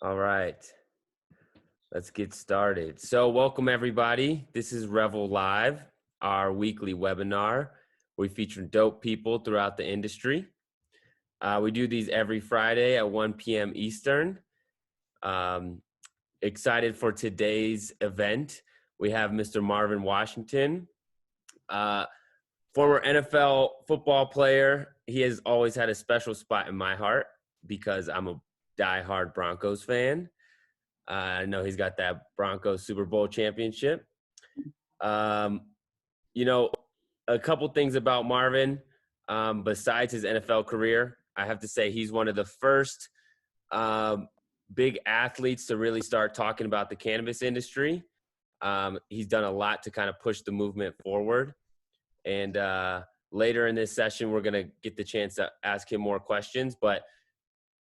All right, let's get started. So welcome everybody. This is Revel Live, our weekly webinar. We feature dope people throughout the industry. We do these every Friday at 1 p.m. Eastern. Excited for today's event. We have Mr. Marvin Washington, former NFL football player. He has always had a special spot in my heart because I'm a diehard Broncos fan. I know he's got that Broncos Super Bowl championship. You know, a couple things about Marvin. Besides his NFL career, I have to say he's one of the first big athletes to really start talking about the cannabis industry. He's done a lot to kind of push the movement forward. And later in this session, we're going to get the chance to ask him more questions. But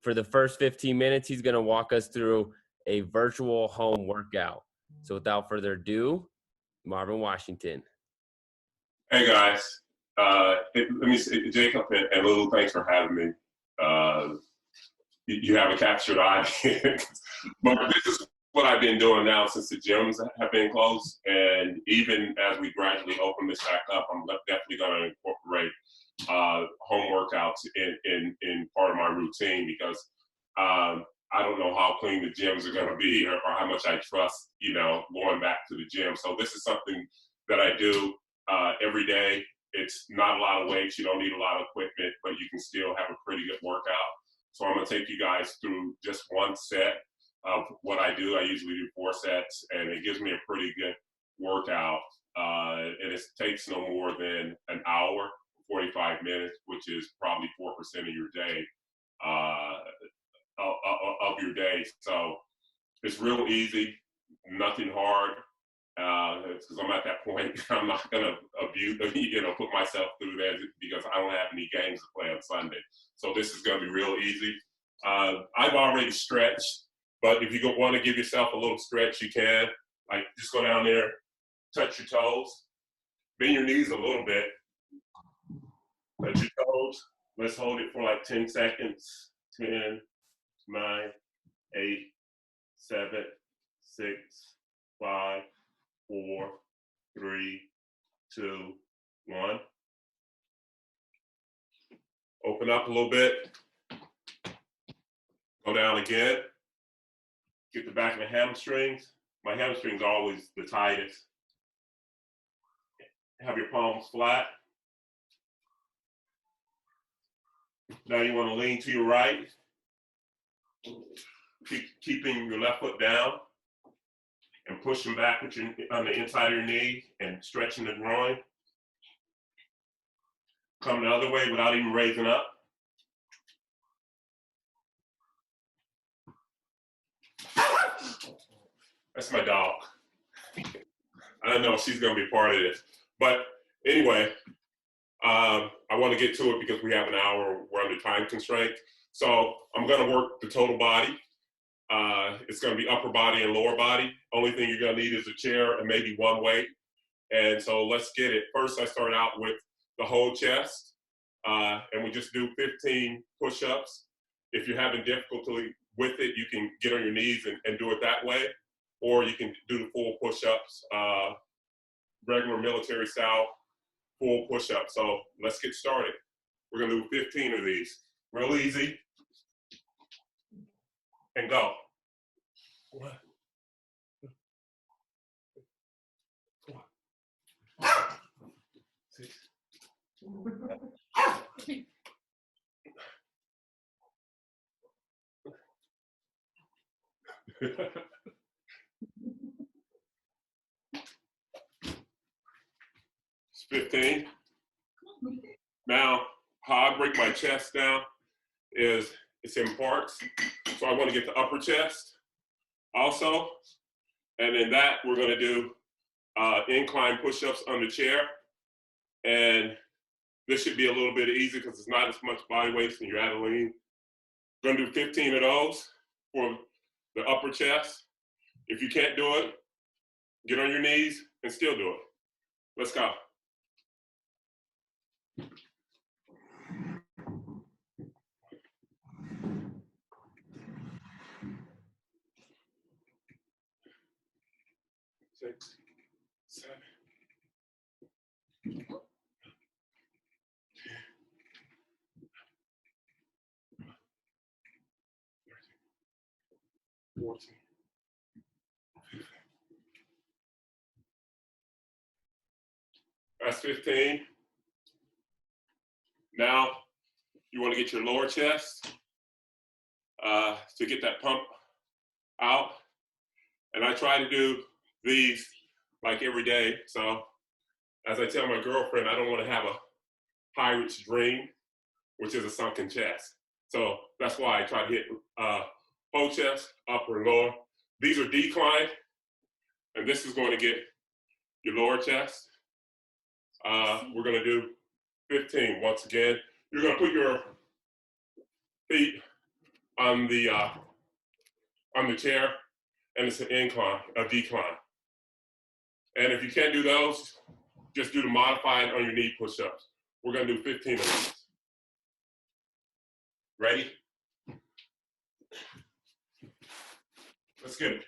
for the first 15 minutes, he's going to walk us through a virtual home workout. So without further ado, Marvin Washington. Hey guys, let me say, Jacob and Lulu, thanks for having me. You haven't captured audience, but this is what I've been doing now since the gyms have been closed, and even as we gradually open this back up, I'm definitely going to incorporate home workouts in part of my routine because I don't know how clean the gyms are going to be or how much I trust, going back to the gym. So this is something that I do every day. It's not a lot of weights. You don't need a lot of equipment, but you can still have a pretty good workout. So I'm going to take you guys through just one set of what I do. I usually do 4 sets, and it gives me a pretty good workout. And it takes no more than an hour, 45 minutes, which is probably 4% of your day. Of your day. So it's real easy, nothing hard. Because I'm at that point, I'm not gonna put myself through that because I don't have any games to play on Sunday. So this is gonna be real easy. I've already stretched, but if you want to give yourself a little stretch, you can. Like just go down there, touch your toes, bend your knees a little bit, touch your toes. Let's hold it for like 10 seconds. 10, 9, 8, 7, 6, 5, 4, 3, 2, 1. Open up a little bit. Go down again. Get the back of the hamstrings. My hamstrings are always the tightest. Have your palms flat. Now you want to lean to your right. Keeping your left foot down and pushing back on the inside of your knee and stretching the groin. Come the other way without even raising up. That's my dog. I don't know if she's going to be part of this. But anyway, I want to get to it because we have an hour. We're under time constraint. So I'm going to work the total body. It's going to be upper body and lower body. Only thing you're going to need is a chair and maybe one weight. And so let's get it. First, I start out with the whole chest. And we just do 15 push-ups. If you're having difficulty with it, you can get on your knees and do it that way. Or you can do the full push-ups, regular military style, full push-ups. So let's get started. We're going to do 15 of these. Real easy. And go. 1, 2, 6. 15. Now, how I break my chest down is it's in parts. So I want to get the upper chest also. And in that, we're going to do incline push-ups on the chair. And this should be a little bit easy because it's not as much body weight and you're out of lean. Going to do 15 of those for the upper chest. If you can't do it, get on your knees and still do it. Let's go. 14. That's 15. Now, you want to get your lower chest to get that pump out. And I try to do these like every day. So as I tell my girlfriend, I don't want to have a pirate's dream, which is a sunken chest. So that's why I try to hit whole chest, upper and lower. These are declined, and this is going to get your lower chest. We're going to do 15 once again. You're going to put your feet on the chair, and it's an incline, a decline. And if you can't do those, just do the modified on your knee push-ups. We're gonna do 15 of these. Ready? Let's get it.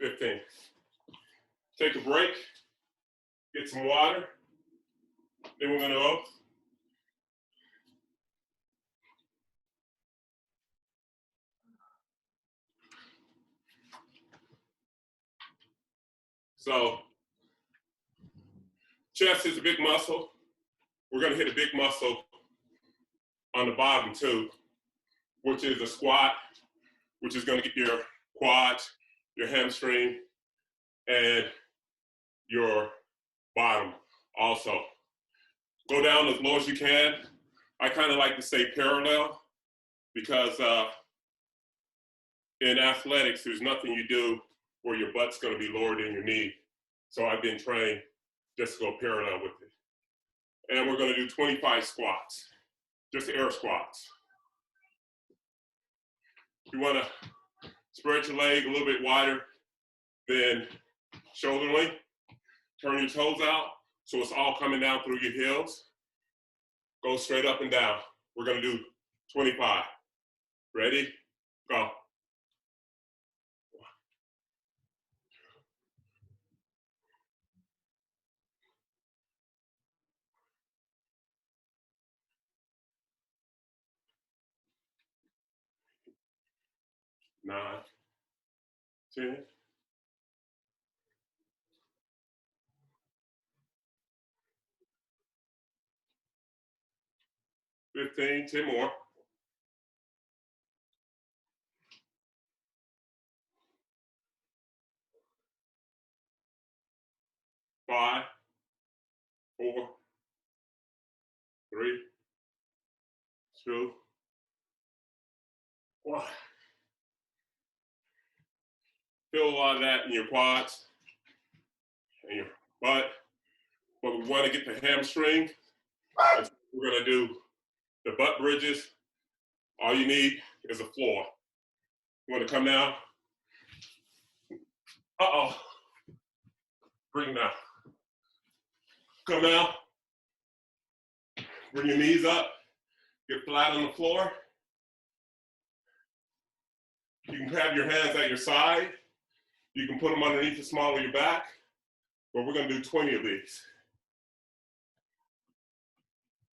15. Take a break, get some water, then we're gonna go. So, chest is a big muscle. We're gonna hit a big muscle on the bottom too, which is a squat, which is gonna get your quads, your hamstring, and your bottom also. Go down as low as you can. I kind of like to say parallel because in athletics, there's nothing you do where your butt's gonna be lower than your knee. So I've been trained just to go parallel with it. And we're gonna do 25 squats, just air squats. You wanna spread your leg a little bit wider than shoulder length. Turn your toes out so it's all coming down through your heels. Go straight up and down. We're gonna do 25. Ready? Go. 9, 10. 15, 10 more. 5, 4, 3, 2, 1. Feel a lot of that in your quads and your butt. But we want to get the hamstring. We're going to do the butt bridges. All you need is a floor. You want to come down? Uh-oh. Bring it down. Come down. Bring your knees up. Get flat on the floor. You can have your hands at your side. You can put them underneath the small of your back. But we're going to do 20 of these.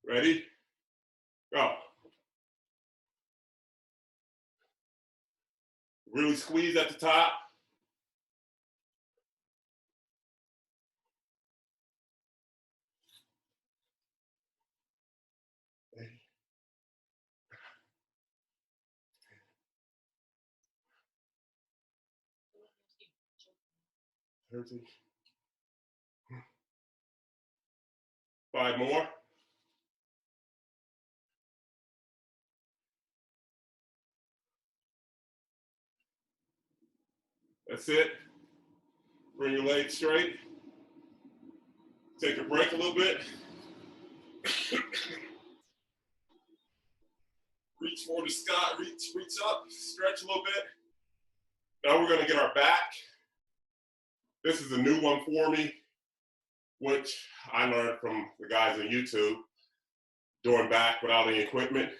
Ready? Go. Really squeeze at the top. Five more. That's it. Bring your legs straight. Take a break a little bit. Reach for the sky, reach up, stretch a little bit. Now we're gonna get our back. This is a new one for me, which I learned from the guys on YouTube. doing back without any equipment.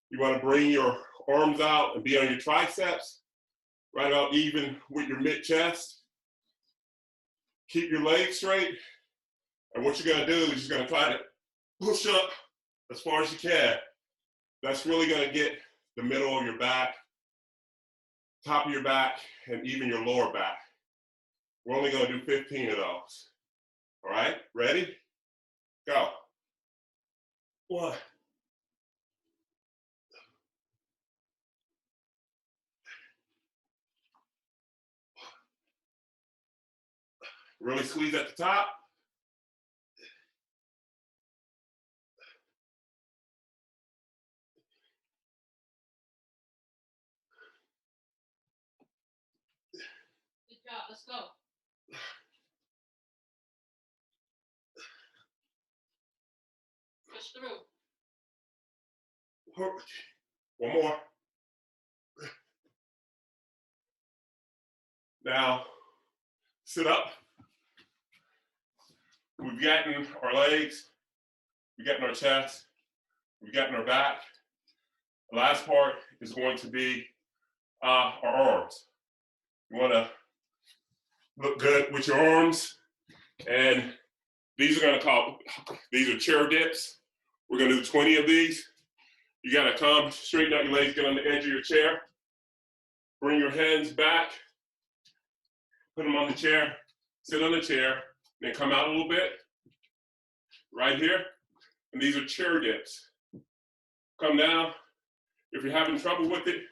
You want to bring your arms out and be on your triceps, right out even with your mid-chest. Keep your legs straight. And what you're going to do is you're going to try to push up as far as you can. That's really going to get the middle of your back, top of your back, and even your lower back. We're only going to do 15 of those. All right, ready? Go. 1. Really squeeze at the top. Good job, let's go. Push through. One more. Now, sit up. We've gotten our legs, we've gotten our chest, we've gotten our back. The last part is going to be our arms. You want to look good with your arms, and these are chair dips. We're going to do 20 of these. You got to come, straighten out your legs, get on the edge of your chair, bring your hands back, put them on the chair, sit on the chair, then come out a little bit, right here. And these are chair dips. Come down. If you're having trouble with it,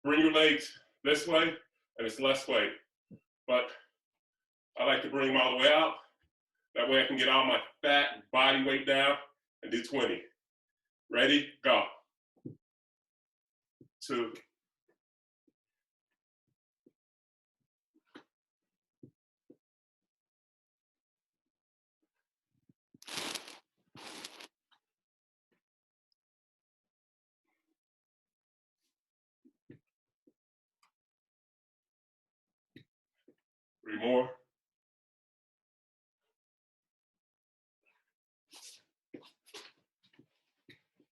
bring your legs this way, and it's less weight. But I like to bring them all the way out. That way I can get all my fat body weight down and do 20. Ready? Go. 2. 3 more.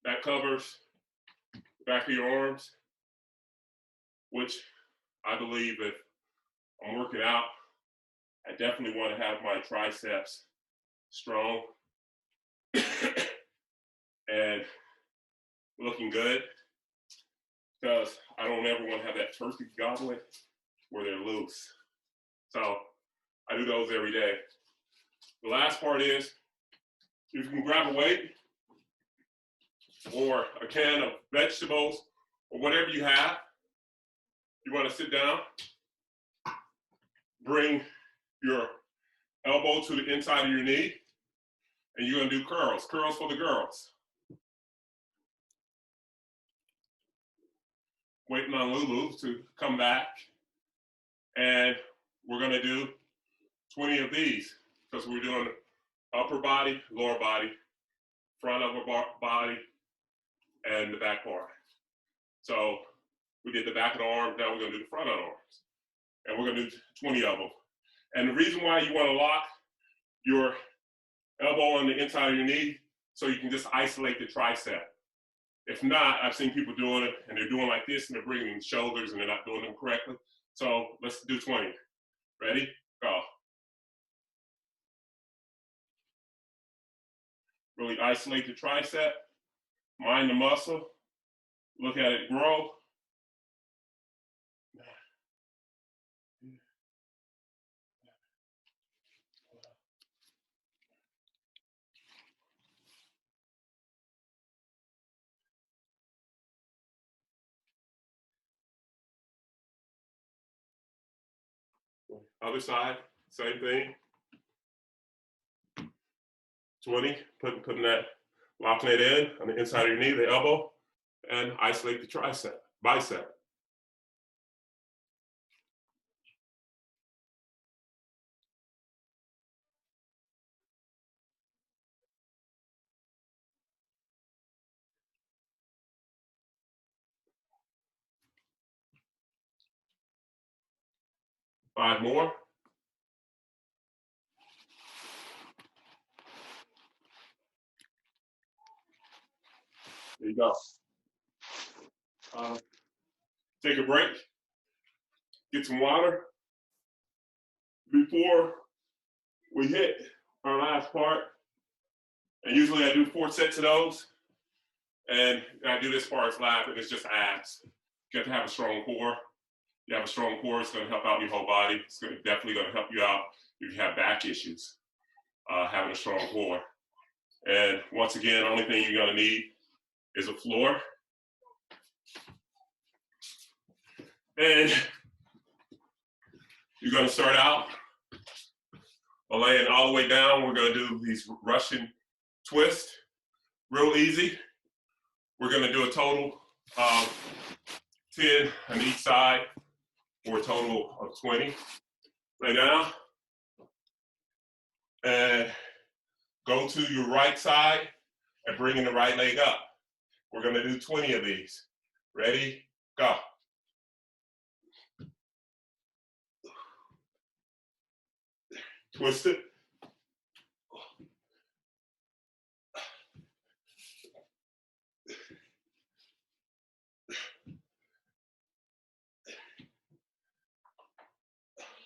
That covers the back of your arms, which I believe if I'm working out, I definitely want to have my triceps strong and looking good, because I don't ever want to have that turkey goblet where they're loose. So I do those every day. The last part is, if you can grab a weight or a can of vegetables or whatever you have, you want to sit down, bring your elbow to the inside of your knee, and you're going to do curls. Curls for the girls. Waiting on Lulu to come back. And we're going to do 20 of these, because we're doing upper body, lower body, front of our body, and the back part. So we did the back of the arm, now we're going to do the front of the arms. And we're going to do 20 of them. And the reason why you want to lock your elbow on the inside of your knee, so you can just isolate the tricep. If not, I've seen people doing it, and they're doing like this, and they're bringing shoulders, and they're not doing them correctly. So let's do 20. Ready? Go. Really isolate the tricep, mind the muscle, look at it grow. Other side, same thing. 20, putting that, locking it in on the inside of your knee, the elbow, and isolate the tricep, bicep. Five more. There you go. Take a break, get some water before we hit our last part. And usually I do 4 sets of those. And I do this part as lab, and it's just abs. You have to have a strong core. You have a strong core, it's going to help out your whole body. It's definitely going to help you out if you have back issues, having a strong core. And once again, the only thing you're going to need is a floor. And you're going to start out by laying all the way down. We're going to do these Russian twists, real easy. We're going to do a total of 10 on each side for a total of 20. Lay down and go to your right side and bring in the right leg up. We're going to do 20 of these. Ready? Go. Twist it.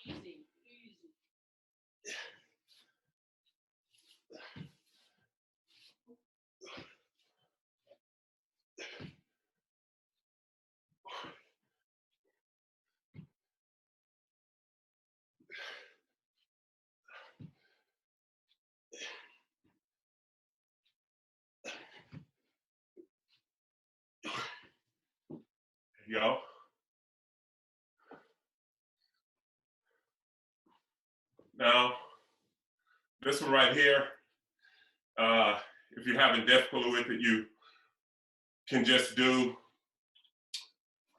Easy, easy. There you go. Now, this one right here, if you're having difficulty with it, you can just do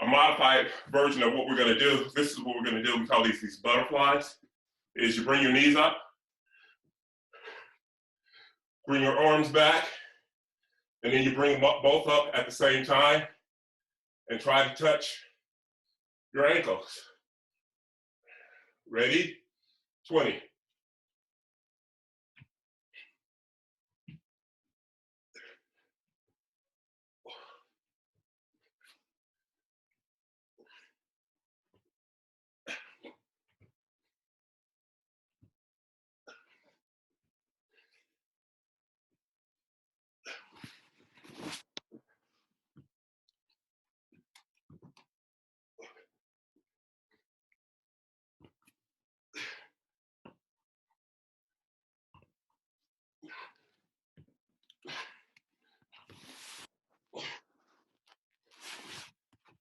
a modified version of what we're going to do. This is what we're going to do. We call these butterflies. Is you bring your knees up, bring your arms back, and then you bring them both up at the same time and try to touch your ankles. Ready? 20.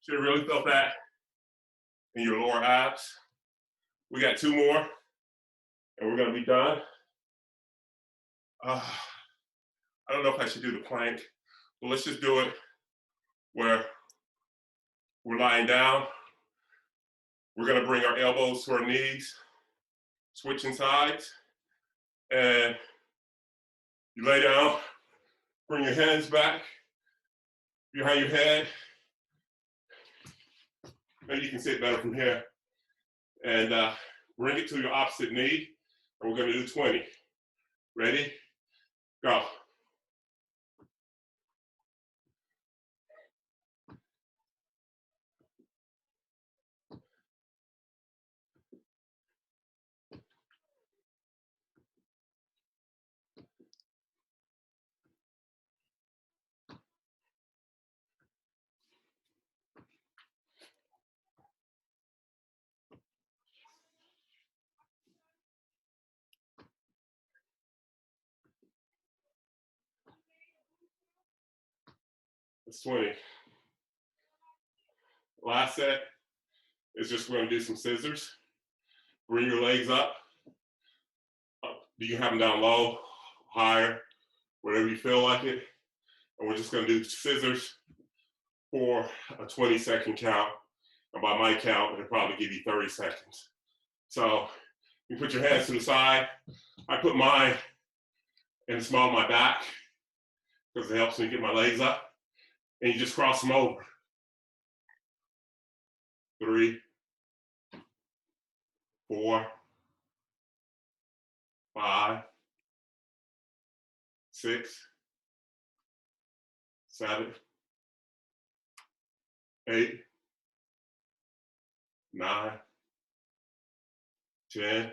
Should have really felt that in your lower abs. We got 2 more, and we're going to be done. I don't know if I should do the plank, but let's just do it where we're lying down. We're going to bring our elbows to our knees, switching sides, and you lay down, bring your hands back behind your head. Maybe you can sit better from here. And bring it to your opposite knee, and we're going to do 20. Ready? Go. That's 20. Last set is just we're going to do some scissors. Bring your legs up. You can have them down low, higher, whatever you feel like it. And we're just going to do scissors for a 20-second count. And by my count, it'll probably give you 30 seconds. So you put your hands to the side. I put mine in the small of my back because it helps me get my legs up. And you just cross them over. 3, 4, 5, 6, 7, 8, 9, 10,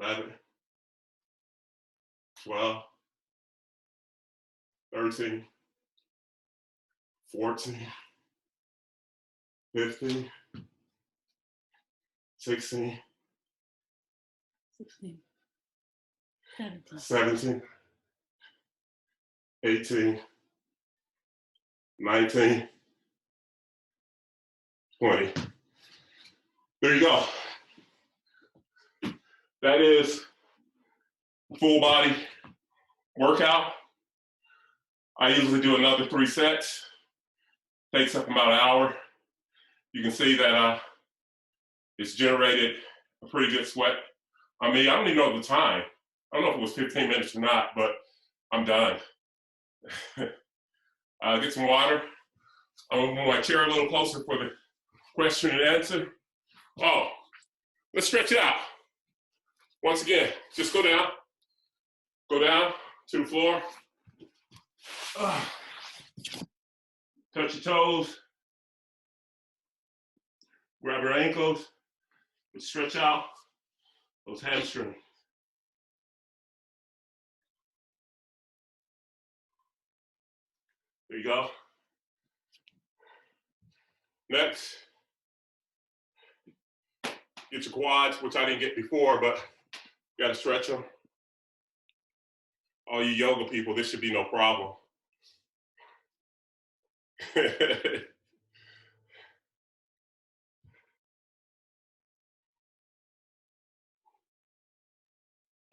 11, 12, 13, 14, 15, 16, 16, 17, 17, 18, 19, 20. There you go. That is full body workout. I usually do another 3 sets. Takes up about an hour. You can see that it's generated a pretty good sweat. I mean, I don't even know the time. I don't know if it was 15 minutes or not, but I'm done. Get some water. I'm gonna move my chair a little closer for the question and answer. Oh, let's stretch it out. Once again, just go down to the floor. Touch your toes. Grab your ankles. And stretch out those hamstrings. There you go. Next, get your quads, which I didn't get before, but you gotta stretch them. All you yoga people, this should be no problem.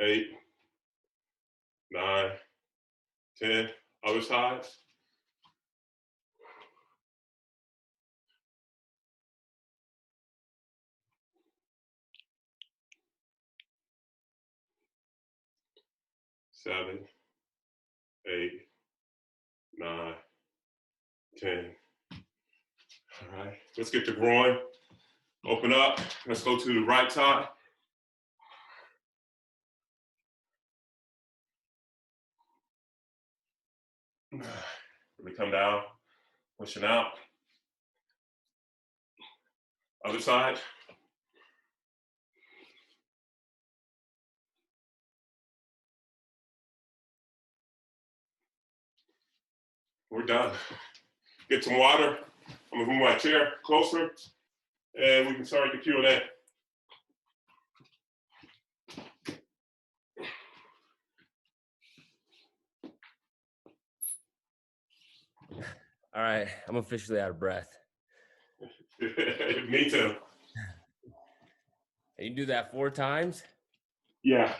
8, 9, 10. Other sides. Seven, 8, 9, 10. All right, let's get the groin. Open up. Let's go to the right side. Really come down, pushing out. Other side. We're done. Get some water. I'm gonna move my chair closer and we can start the Q&A. All right, I'm officially out of breath. Me too. You do that 4 times? Yeah.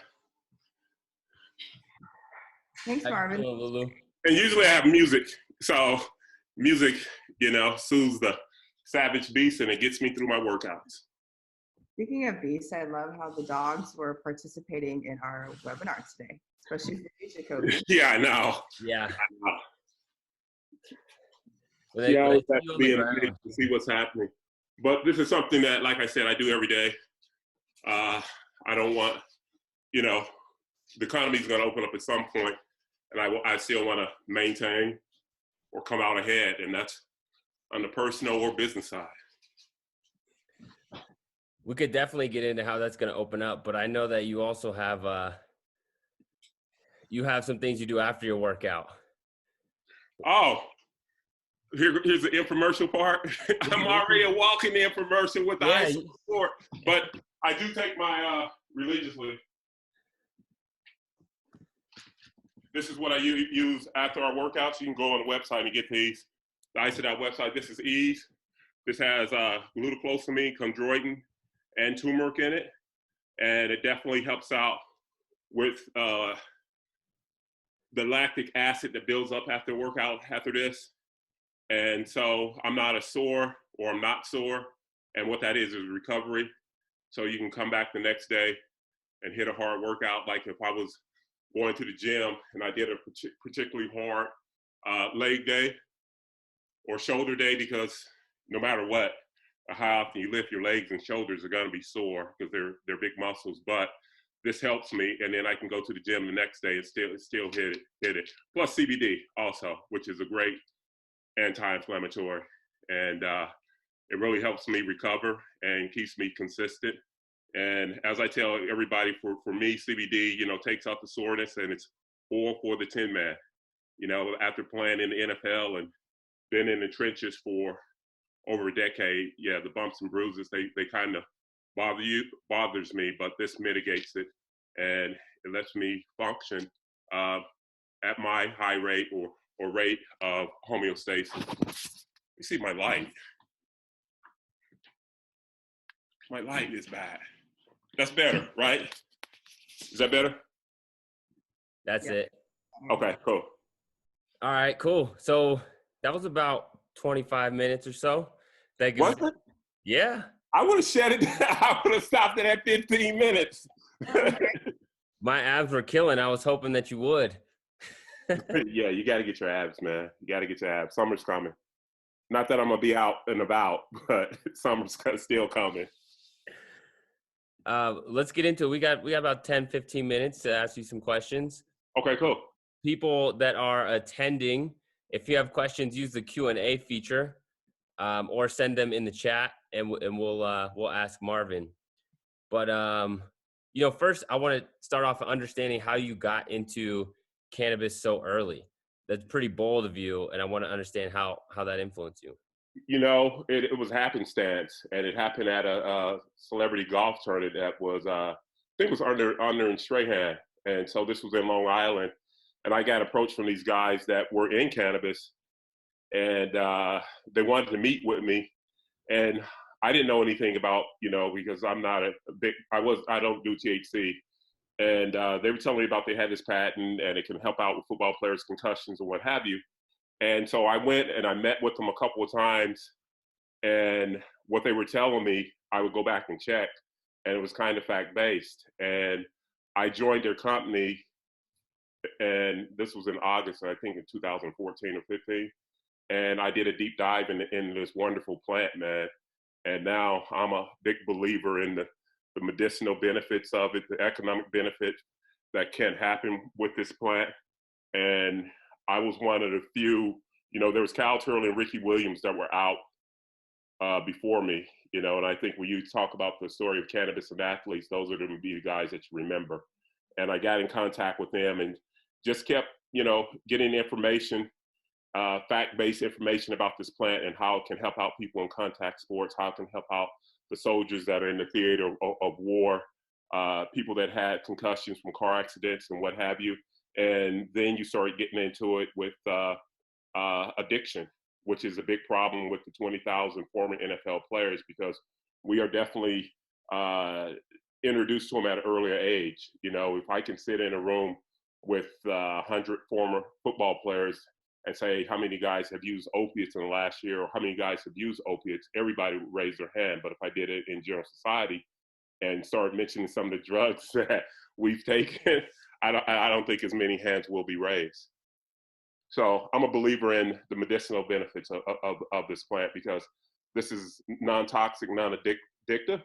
Thanks, Marvin. Hello, Lulu. And usually I have music. So music, soothes the savage beast and it gets me through my workouts. Speaking of beasts, I love how the dogs were participating in our webinar today, especially for Jacoby. Yeah, I know. Yeah. Well, I always have to be amazed to see what's happening. But this is something that, like I said, I do every day. I don't want, the economy's going to open up at some point, and I still want to maintain or come out ahead, and that's on the personal or business side. We could definitely get into how that's going to open up, but I know that you also have some things you do after your workout. Oh, here's the infomercial part. I'm already a walking infomercial with the ice support, but I do take my religiously. This is what I use after our workouts. You can go on the website and get these. The Ice It Out website. This is Ease. This has glutathione, chondroitin, and turmeric in it, and it definitely helps out with the lactic acid that builds up after workout after this. And so I'm not sore, and what that is recovery. So you can come back the next day and hit a hard workout, like if I was going to the gym and I did a particularly hard leg day or shoulder day, because no matter what, how often you lift, your legs and shoulders are going to be sore because they're big muscles. But this helps me, and then I can go to the gym the next day and still hit it. Plus CBD also, which is a great anti-inflammatory, and it really helps me recover and keeps me consistent. And as I tell everybody, for me, CBD, takes out the soreness, and it's all for the Tin Man. After playing in the NFL and been in the trenches for over a decade, yeah, the bumps and bruises, they kind of bothers me, but this mitigates it, and it lets me function at my high rate or rate of homeostasis. You see my light. My light is bad. That's better, right? Is that better? That's it. Okay, cool. All right, cool. So that was about 25 minutes or so. That Was gives, it? yeah. I would have shut it down. I would have stopped it at 15 minutes. My abs were killing. I was hoping that you would. Yeah, you got to get your abs, man. You got to get your abs. Summer's coming. Not that I'm going to be out and about, but summer's still coming. Let's get into it. We got about 10, 15 minutes to ask you some questions. Okay, cool. People that are attending, if you have questions, use the Q&A feature or send them in the chat, and we'll ask Marvin. But first I want to start off understanding how you got into cannabis so early. That's pretty bold of you, and I want to understand how that influenced you. It was happenstance, and it happened at a celebrity golf tournament that was, I think it was under in Strahan. And so this was in Long Island. And I got approached from these guys that were in cannabis, and they wanted to meet with me. And I didn't know anything about, because I'm not I don't do THC. And they were telling me about they had this patent and it can help out with football players' concussions and what have you. And so I went and I met with them a couple of times, and what they were telling me, I would go back and check, and it was kind of fact-based. And I joined their company, and this was in August, I think in 2014 or 15, and I did a deep dive in this wonderful plant, man. And now I'm a big believer in the medicinal benefits of it, the economic benefits that can happen with this plant. And I was one of the few, there was Cal Turley and Ricky Williams that were out before me, and I think when you talk about the story of cannabis and athletes, those are going to be the guys that you remember. And I got in contact with them and just kept, getting information, fact-based information about this plant and how it can help out people in contact sports, how it can help out the soldiers that are in the theater of war, people that had concussions from car accidents and what have you. And then you started getting into it with addiction, which is a big problem with the 20,000 former NFL players, because we are definitely introduced to them at an earlier age. If I can sit in a room with 100 former football players and say, how many guys have used opiates in the last year, or how many guys have used opiates, everybody would raise their hand. But if I did it in general society and start mentioning some of the drugs that we've taken, I don't think as many hands will be raised. So I'm a believer in the medicinal benefits of this plant, because this is non-toxic, non-addictive.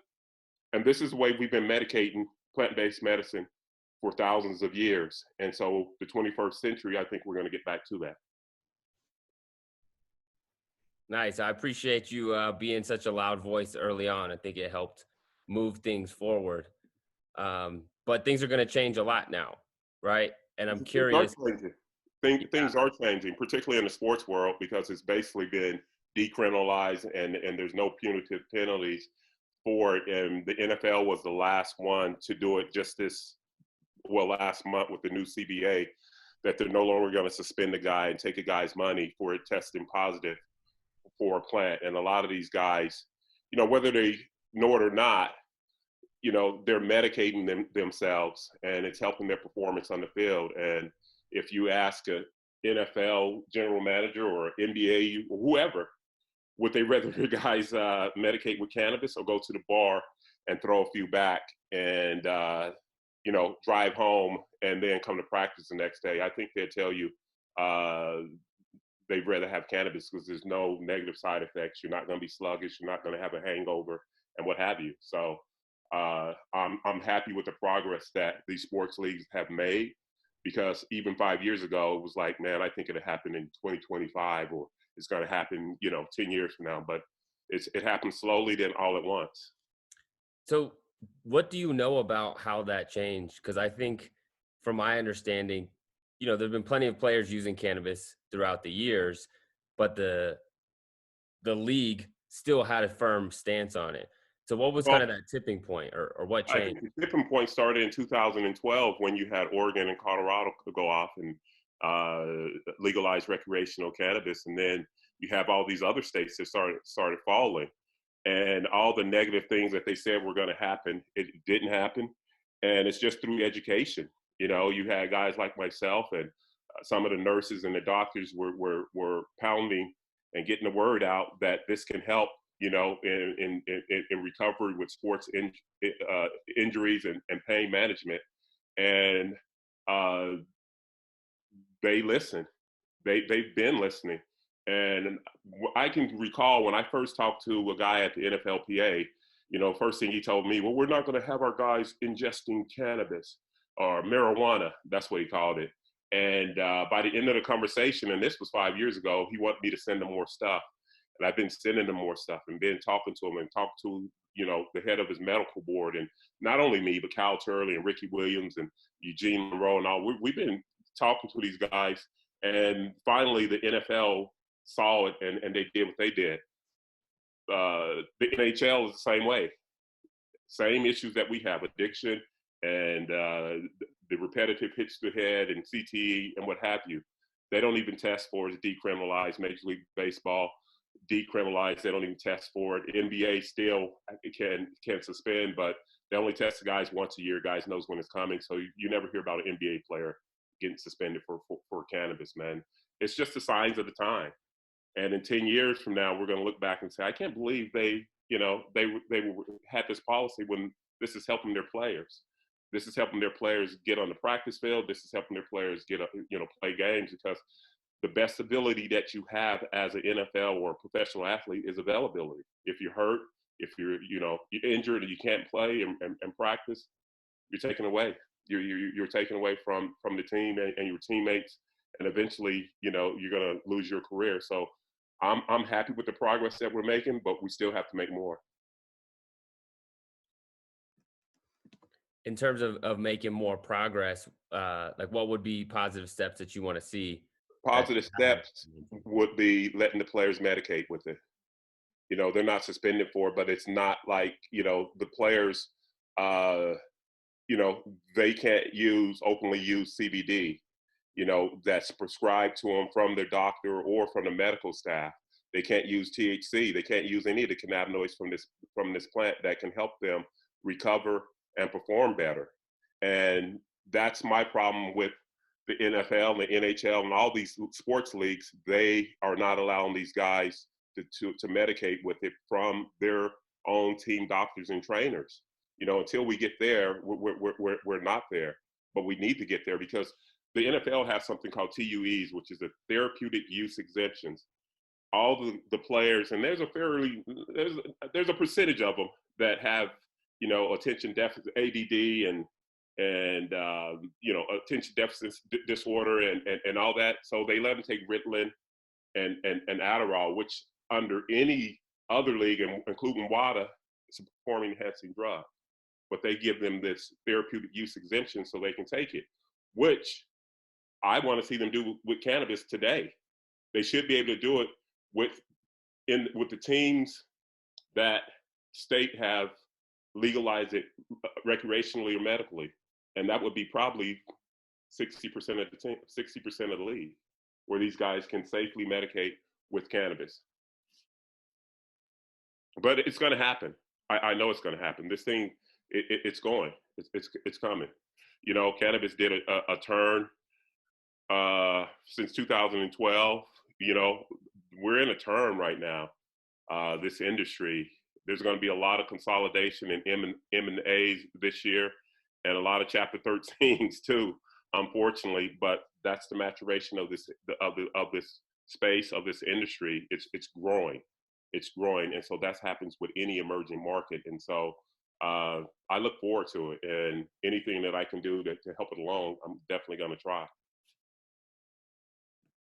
And this is the way we've been medicating plant-based medicine for thousands of years. And so the 21st century, I think we're going to get back to that. Nice. I appreciate you being such a loud voice early on. I think it helped move things forward. But things are going to change a lot now, right? And I'm curious. Things are changing, particularly in the sports world, because it's basically been decriminalized and there's no punitive penalties for it. And the NFL was the last one to do it just last month with the new CBA, that they're no longer going to suspend a guy and take a guy's money for it testing positive for a plant. And a lot of these guys, whether they know it or not, they're medicating themselves, and it's helping their performance on the field. And if you ask a NFL general manager or NBA or whoever, would they rather their guys medicate with cannabis or go to the bar and throw a few back and, drive home and then come to practice the next day? I think they'll tell you they'd rather have cannabis, because there's no negative side effects. You're not going to be sluggish. You're not going to have a hangover and what have you. So I'm happy with the progress that these sports leagues have made. because even 5 years ago, it was like, man, I think it'll happen in 2025, or it's going to happen, 10 years from now. But it happens slowly, then all at once. So, what do you know about how that changed? Because I think, from my understanding, there've been plenty of players using cannabis throughout the years, but the league still had a firm stance on it. So, what was kind Well, of that tipping point, or what I changed? think the tipping point started in 2012 when you had Oregon and Colorado go off and legalize recreational cannabis, and then you have all these other states that started falling, and all the negative things that they said were going to happen, it didn't happen, and it's just through education. You had guys like myself and some of the nurses and the doctors were pounding and getting the word out that this can help, in recovery with sports injuries and pain management. And uh, they listen. They've been listening. And I can recall when I first talked to a guy at the NFLPA, first thing he told me, well, we're not going to have our guys ingesting cannabis or marijuana. That's what he called it. And by the end of the conversation, and this was 5 years ago, he wanted me to send him more stuff. And I've been sending him more stuff and been talking to him and talked to, the head of his medical board. And not only me, but Cal Turley and Ricky Williams and Eugene Monroe and all. We've been talking to these guys. And finally, the NFL saw it and they did what they did. The NHL is the same way. Same issues that we have, addiction and the repetitive hits to the head and CTE and what have you. They don't even test for it. It's decriminalized. Major League Baseball decriminalized. They don't even test for it. NBA still can suspend, but they only test the guys once a year. Guys knows when it's coming. So you never hear about an NBA player getting suspended for cannabis, man. It's just the signs of the time. And in 10 years from now, we're going to look back and say, I can't believe they had this policy when this is helping their players. This is helping their players get on the practice field. This is helping their players play games, because the best ability that you have as an NFL or a professional athlete is availability. If you're hurt, if you're injured and you can't play and practice, you're taken away. You're taken away from the team and your teammates, and eventually, you're going to lose your career. So I'm happy with the progress that we're making, but we still have to make more. In terms of making more progress, like what would be positive steps that you want to see? Positive steps would be letting the players medicate with it. They're not suspended for it, but it's not like, the players, they can't openly use CBD, that's prescribed to them from their doctor or from the medical staff. They can't use THC. They can't use any of the cannabinoids from this plant that can help them recover and perform better. And that's my problem with the NFL and the NHL and all these sports leagues. They are not allowing these guys to medicate with it from their own team doctors and trainers. Until we get there, we're not there. But we need to get there, because the NFL has something called TUEs, which is the therapeutic use exemptions. All the players, and there's a percentage of them that have attention deficit, ADD, and attention deficit disorder and all that. So they let them take Ritalin and Adderall, which under any other league, including WADA, it's a performing enhancing drug. But they give them this therapeutic use exemption so they can take it, which I want to see them do with cannabis today. They should be able to do it with the teams that state have legalized it recreationally or medically, and that would be probably 60% of the team, 60% of the league, where these guys can safely medicate with cannabis. But it's going to happen. I know it's going to happen. This thing, it's going. It's coming. Cannabis did a turn since 2012. We're in a turn right now. This industry, there's going to be a lot of consolidation in M&As this year, and a lot of Chapter 13s too, unfortunately. But that's the maturation of this space, of this industry. It's growing, and so that happens with any emerging market. And so I look forward to it, and anything that I can do to help it along, I'm definitely going to try.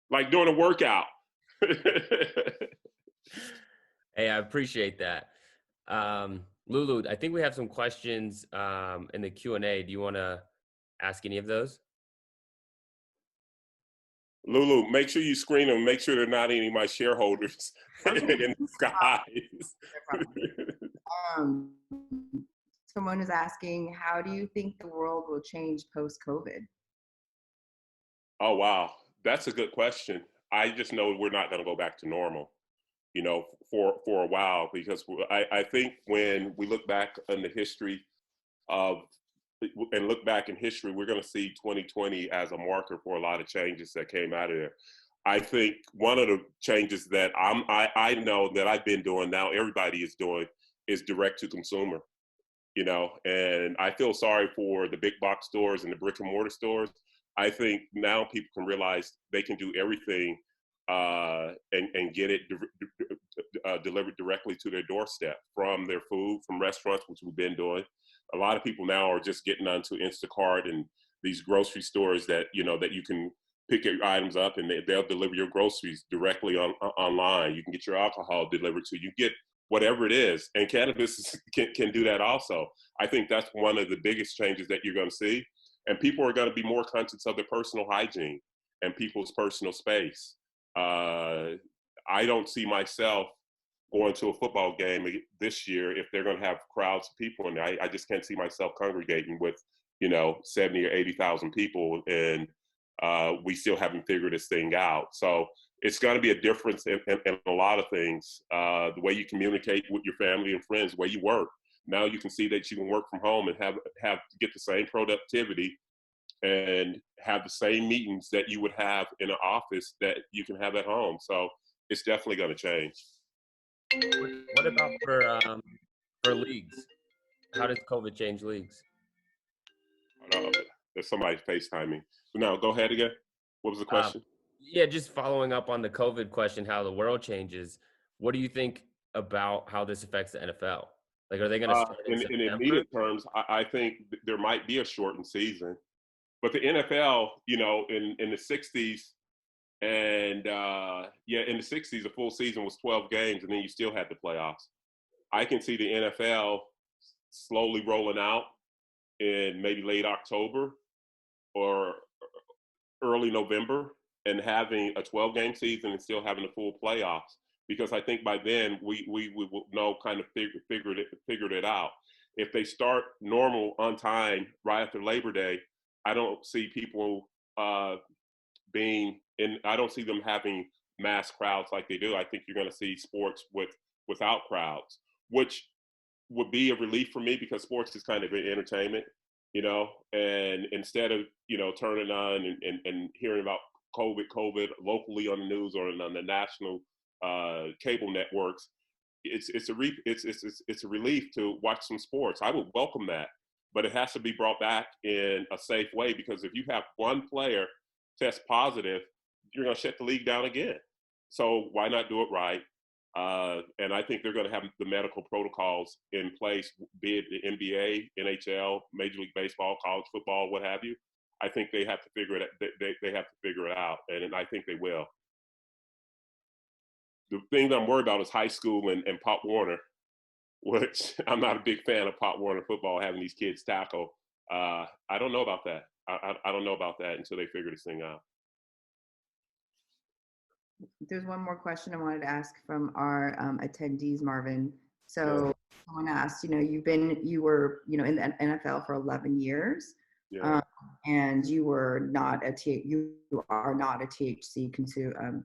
Like doing a workout. Hey, I appreciate that. Lulu, I think we have some questions in the Q&A. Do you want to ask any of those? Lulu, make sure you screen them. Make sure they're not any of my shareholders in disguise. Um, Someone is asking, how do you think the world will change post-COVID? Oh, wow. That's a good question. I just know we're not going to go back to normal, for a while, because I think when we look back on the history of and look back in history, we're going to see 2020 as a marker for a lot of changes that came out of there. I think one of the changes that I know that I've been doing now, everybody is doing, is direct to consumer. And I feel sorry for the big box stores and the brick and mortar stores. I think now people can realize they can do everything and get it delivered directly to their doorstep, from their food, from restaurants, which we've been doing. A lot of people now are just getting onto Instacart and these grocery stores that you can pick your items up and they'll deliver your groceries directly online. You can get your alcohol delivered to you. Get whatever it is, and cannabis can do that also. I think that's one of the biggest changes that you're going to see, and people are going to be more conscious of their personal hygiene and people's personal space. I don't see myself going to a football game this year if they're going to have crowds of people, and I just can't see myself congregating with 70 or 80,000 people, and we still haven't figured this thing out. So it's going to be a difference in a lot of things. The way you communicate with your family and friends, the way you work. Now you can see that you can work from home and have get the same productivity and have the same meetings that you would have in an office that you can have at home. So it's definitely going to change. What about for leagues? How does COVID change leagues? There's somebody FaceTiming. Now go ahead again. What was the question? Yeah, just following up on the COVID question, how the world changes. What do you think about how this affects the NFL? Like, are they going to start in In September? immediate terms, I think there might be a shortened season, but the NFL, in the '60s, and in the '60s, a full season was 12 games, and then you still had the playoffs. I can see the NFL slowly rolling out in maybe late October or early November and having a 12-game season and still having the full playoffs, because I think by then we will know, kind of figured it out. If they start normal on time right after Labor Day, I don't see people being in. I don't see them having mass crowds like they do. I think you're going to see sports without crowds, which would be a relief for me, because sports is kind of an entertainment, and instead of, turning on and hearing about COVID locally on the news or on the national cable networks, it's a relief to watch some sports. I would welcome that, but it has to be brought back in a safe way, because if you have one player test positive, you're going to shut the league down again. So why not do it right? And I think they're going to have the medical protocols in place, be it the NBA, NHL, Major League Baseball, college football, what have you. I think they have to figure it. They have to figure it out, and I think they will. The thing that I'm worried about is high school and Pop Warner, which I'm not a big fan of Pop Warner football, having these kids tackle. I don't know about that. I don't know about that until they figure this thing out. There's one more question I wanted to ask from our attendees, Marvin. So someone asked, you were, in the NFL for 11 years, and you are not a THC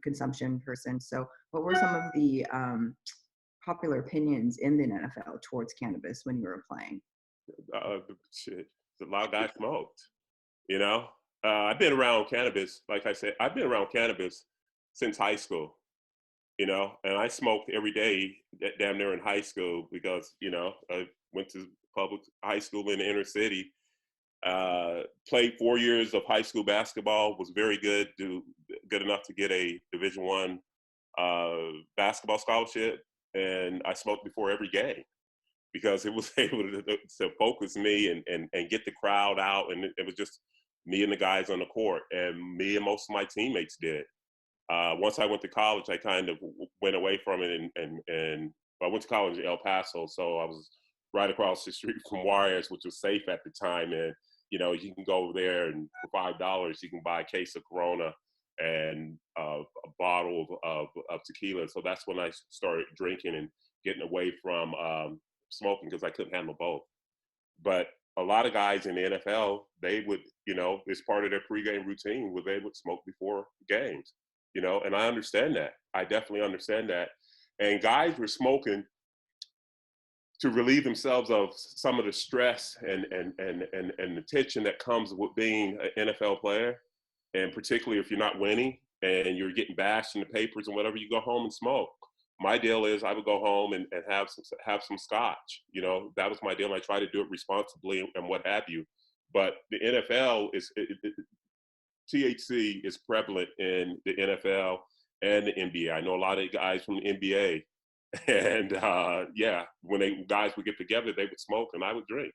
consumption person. So what were some of the popular opinions in the NFL towards cannabis when you were playing? Shit, a lot of guys smoked, I've been around cannabis. Like I said, I've been around cannabis since high school, and I smoked every day damn near in high school, because, I went to public high school in the inner city, played 4 years of high school basketball, was very good enough to get a Division I basketball scholarship, and I smoked before every game. because it was able to focus me and get the crowd out. And it was just me and the guys on the court, and me and most of my teammates did. Once I went to college, I kind of went away from it, and I went to college in El Paso, so I was right across the street from Juarez, which was safe at the time. And you know, you can go there, and for $5, you can buy a case of Corona and a bottle of tequila. So that's when I started drinking and getting away from smoking, because I couldn't handle both. But a lot of guys in the NFL, they would, you know, it's part of their pregame routine where they would smoke before games, you know, and I understand that. I definitely understand that. And guys were smoking to relieve themselves of some of the stress and the tension that comes with being an NFL player. And particularly if you're not winning and you're getting bashed in the papers and whatever, you go home and smoke. My deal is I would go home and have some scotch. You know, that was my deal. And I try to do it responsibly and what have you. But the NFL THC is prevalent in the NFL and the NBA. I know a lot of guys from the NBA, and yeah, when guys would get together, they would smoke and I would drink.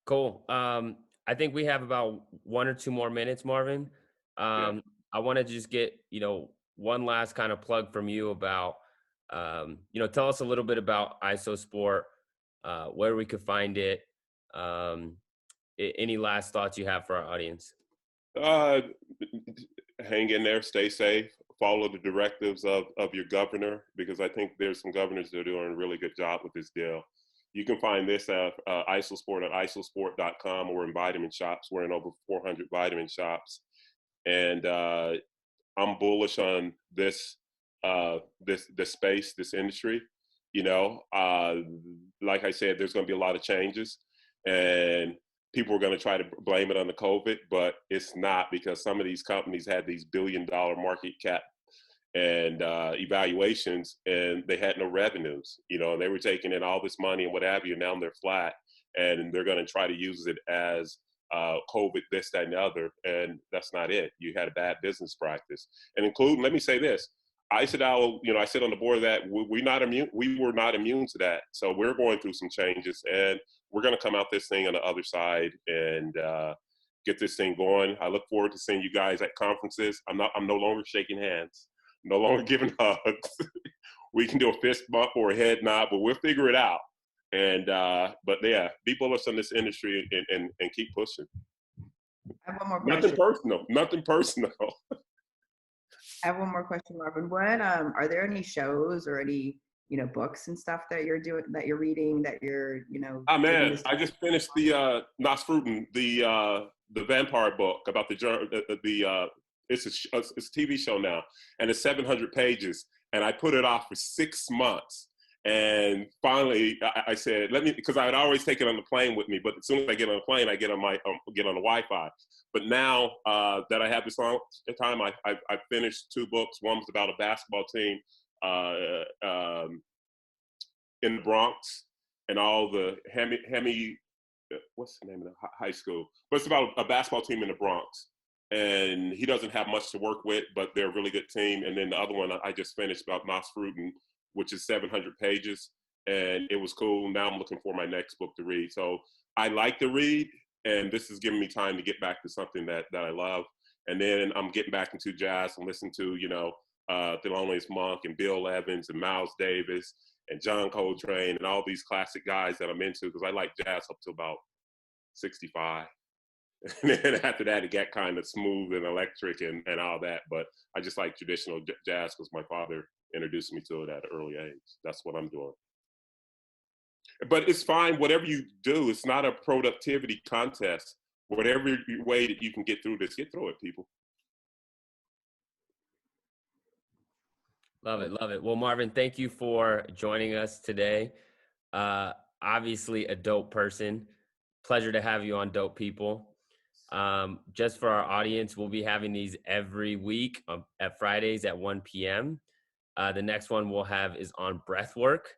Cool. I think we have about 1 or 2 more minutes, Marvin. Yeah. I want to just get, you know, one last kind of plug from you about, you know, tell us a little bit about ISOsport, where we could find it. Any last thoughts you have for our audience? Hang in there, stay safe, follow the directives of your governor, because I think there's some governors that are doing a really good job with this deal. You can find this at ISOsport at isosport.com, or in vitamin shops. We're in over 400 vitamin shops. And I'm bullish on this space, this industry. You know, like I said, there's going to be a lot of changes, and people are going to try to blame it on the COVID, but it's not, because some of these companies had these billion-dollar market cap and evaluations, and they had no revenues. You know, and they were taking in all this money and what have you, and now they're flat, and they're going to try to use it as COVID, this, that, and the other, and that's not it. You had a bad business practice, and including, let me say this, I sit on the board of that. We're not immune. We were not immune to that, so we're going through some changes, and we're going to come out this thing on the other side and get this thing going. I look forward to seeing you guys at conferences. I'm no longer shaking hands, no longer giving hugs. We can do a fist bump or a head nod, but we'll figure it out. And but yeah, be bullish on this industry and keep pushing. I have one more question. Nothing personal. I have one more question, Marvin. What are there any shows or any, you know, books and stuff that you're doing, that you're reading, that you're, you know? Oh man, I just finished the Nosferatu, the vampire book about it's a TV show now, and it's 700 pages, and I put it off for 6 months. And finally, I said, because I had always taken it on the plane with me, but as soon as I get on the plane, I get on the Wi-Fi. But now that I have this long time, I finished 2 books. One was about a basketball team in the Bronx, and all the what's the name of the high school? But it's about a basketball team in the Bronx. And he doesn't have much to work with, but they're a really good team. And then the other one I just finished about Nosferatu, which is 700 pages, and it was cool. Now I'm looking for my next book to read. So I like to read, and this is giving me time to get back to something that I love. And then I'm getting back into jazz and listen to, you know, Thelonious Monk and Bill Evans and Miles Davis and John Coltrane and all these classic guys that I'm into, because I like jazz up to about 65. And then after that, it got kind of smooth and electric and all that. But I just like traditional jazz because my father introduced me to it at an early age. That's what I'm doing. But it's fine, whatever you do. It's not a productivity contest. Whatever way that you can get through this, get through it, people. Love it, love it. Well, Marvin, thank you for joining us today. Obviously a dope person. Pleasure to have you on Dope People. Just for our audience, we'll be having these every week at Fridays at 1 p.m. The next one we'll have is on breath work.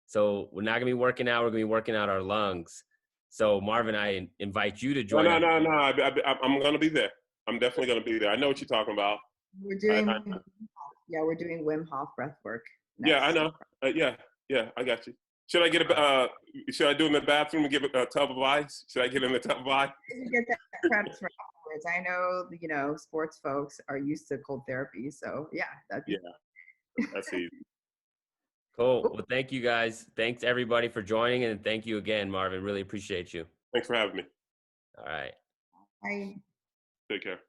So we're not gonna be working out, we're gonna be working out our lungs. So Marvin, I invite you to join us. No. I'm gonna be there. I'm definitely gonna be there. I know what you're talking about. We're doing Yeah, we're doing Wim Hof breath work. Yeah, I know. Yeah, I got you. Should I get should I do it in the bathroom and give it a tub of ice? Should I get in the tub of ice? You get that prepped for afterwards. I know, sports folks are used to cold therapy. So yeah, That's easy. Cool. Well, thank you guys. Thanks everybody for joining, and thank you again, Marvin. Really appreciate you. Thanks for having me. All right. I Take care.